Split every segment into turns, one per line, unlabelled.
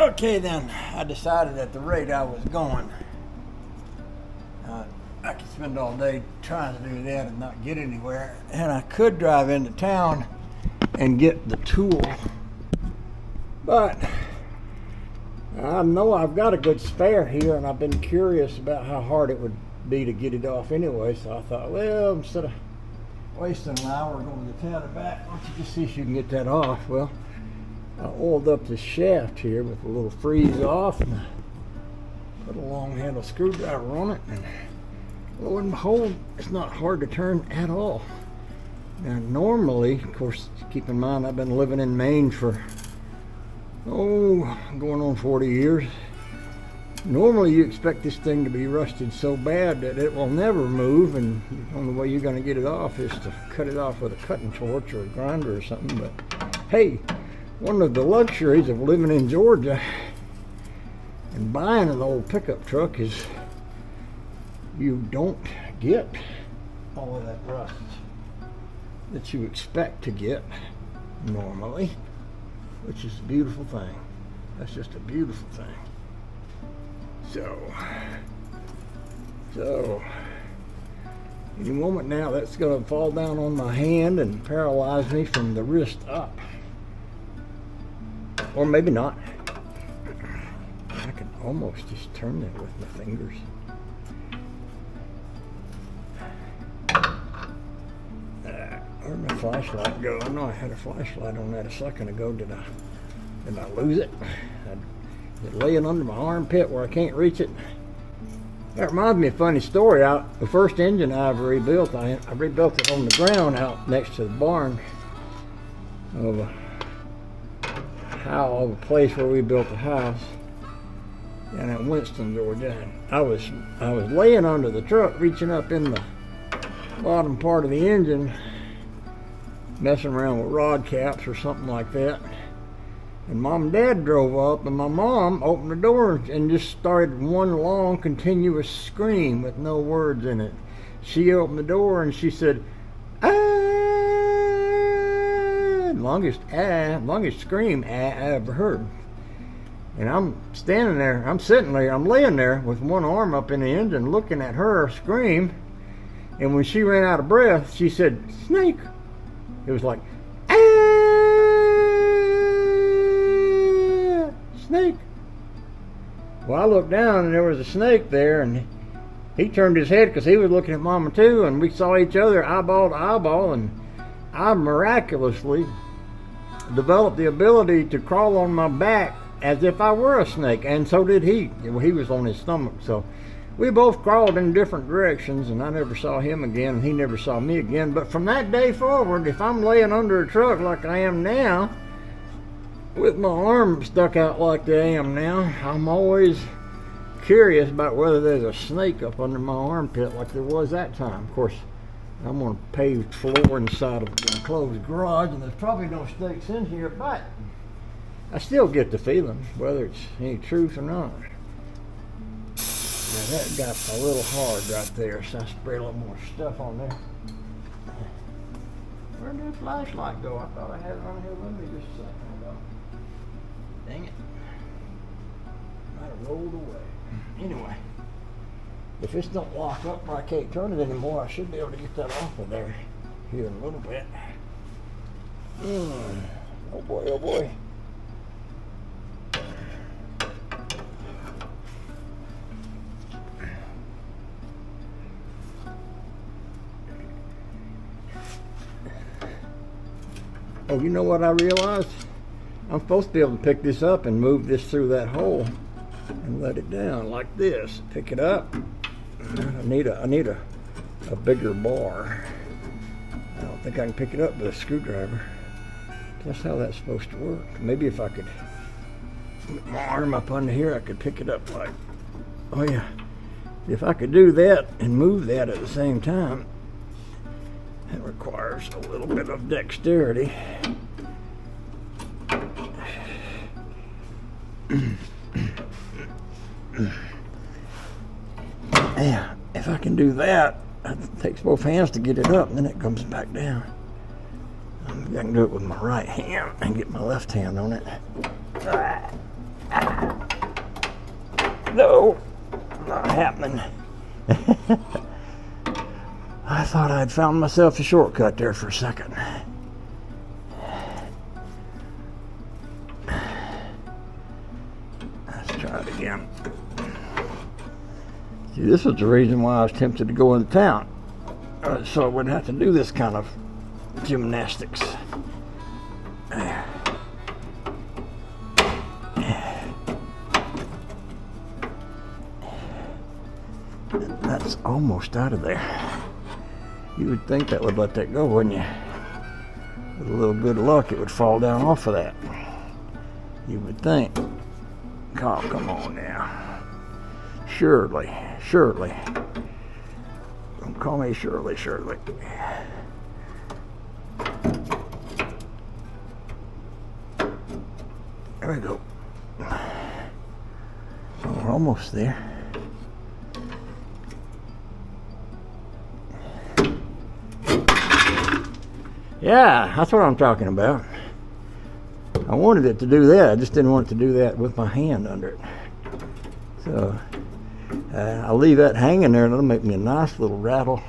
Okay, then I decided at the rate I was going, I could spend all day trying to do that and not get anywhere. And I could drive into town and get the tool, but I know I've got a good spare here, and I've been curious about how hard it would be to get it off anyway. So I thought, well, instead of wasting an hour going to town and back, why don't you just see if you can get that off? Well, I oiled up the shaft here with a little freeze off, and I put a long handle screwdriver on it, and lo and behold, it's not hard to turn at all. Now normally, of course, keep in mind I've been living in Maine for going on 40 years. Normally you expect this thing to be rusted so bad that it will never move, and the only way you're going to get it off is to cut it off with a cutting torch or a grinder or something. But hey, one of the luxuries of living in Georgia and buying an old pickup truck is you don't get all of that rust that you expect to get normally, which is a beautiful thing. That's just a beautiful thing. So any moment now that's going to fall down on my hand and paralyze me from the wrist up. Or maybe not. I can almost just turn it with my fingers. Where'd my flashlight go? I know I had a flashlight on that a second ago. Did I lose it? Is it laying under my armpit where I can't reach it? That reminds me of a funny story. The first engine I ever rebuilt, I rebuilt it on the ground out next to the barn of a place where we built a house, and in Winston, Georgia. And I was laying under the truck, reaching up in the bottom part of the engine, messing around with rod caps or something like that. And Mom and Dad drove up, and my mom opened the door and just started one long continuous scream with no words in it. She opened the door and she said, "Ah!" Longest scream I ever heard. And I'm standing there, I'm laying there with one arm up in the engine looking at her scream. And when she ran out of breath, she said, "Snake." It was like, "Ah, snake." Well, I looked down and there was a snake there, and he turned his head because he was looking at Mama too, and we saw each other eyeball to eyeball, and I miraculously developed the ability to crawl on my back as if I were a snake, and so did he. He was on his stomach, so we both crawled in different directions, and I never saw him again, and he never saw me again. But from that day forward, if I'm laying under a truck like I am now, with my arm stuck out like I am now, I'm always curious about whether there's a snake up under my armpit like there was that time. Of course, I'm on a paved floor inside of a closed garage, and there's probably no snakes in here, but I still get the feeling, whether it's any truth or not. Now that got a little hard right there, so I sprayed a little more stuff on there. Where'd that flashlight go? I thought I had it on here with me just a second ago. Dang it. Might have rolled away. Anyway, if this don't lock up or I can't turn it anymore, I should be able to get that off of there here in a little bit. Oh boy, oh boy. Oh, you know what I realized? I'm supposed to be able to pick this up and move this through that hole and let it down like this. Pick it up. I need a bigger bar. I don't think I can pick it up with a screwdriver. That's how that's supposed to work. Maybe if I could put my arm up under here, I could pick it up like, oh yeah. If I could do that and move that at the same time, it requires a little bit of dexterity. Yeah, if I can do that, it takes both hands to get it up, and then it comes back down. I can do it with my right hand and get my left hand on it. No, not happening. I thought I'd found myself a shortcut there for a second. Let's try it again. See, this was the reason why I was tempted to go into town. So I wouldn't have to do this kind of gymnastics. That's almost out of there. You would think that would let that go, wouldn't you? With a little good luck, it would fall down off of that. You would think. Oh, come on now. Shirley. Don't call me Shirley. There we go. We're almost there. Yeah, that's what I'm talking about. I wanted it to do that. I just didn't want it to do that with my hand under it. So I'll leave that hanging there, and it'll make me a nice little rattle.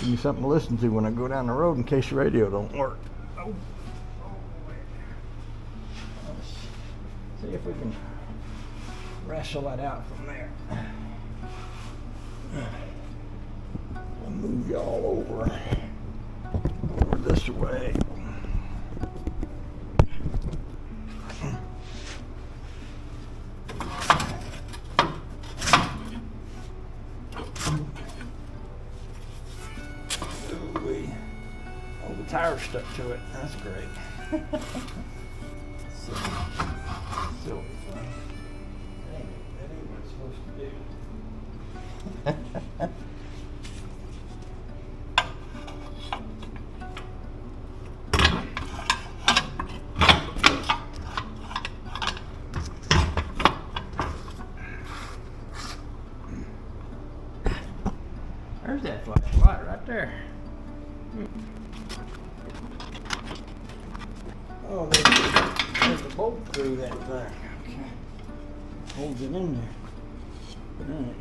Give me something to listen to when I go down the road in case the radio don't work. Oh. Let's see if we can wrestle that out from there. I'll move y'all over this way. Oh, the tire stuck to it. That's great. Silly thing. That ain't what it's supposed to do. There's that flashlight right there. Oh, there's a bolt through that thing. Okay. Holds it in there. Alright.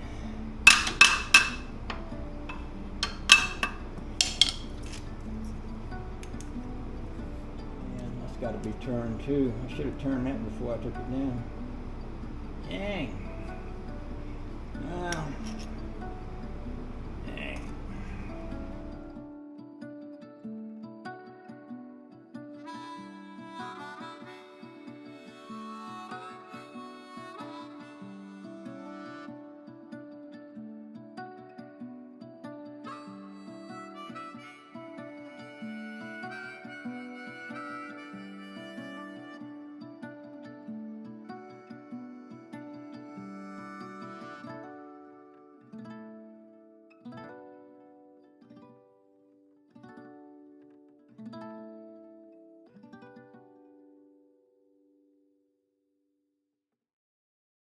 And that's got to be turned too. I should have turned that before I took it down. Dang. Well,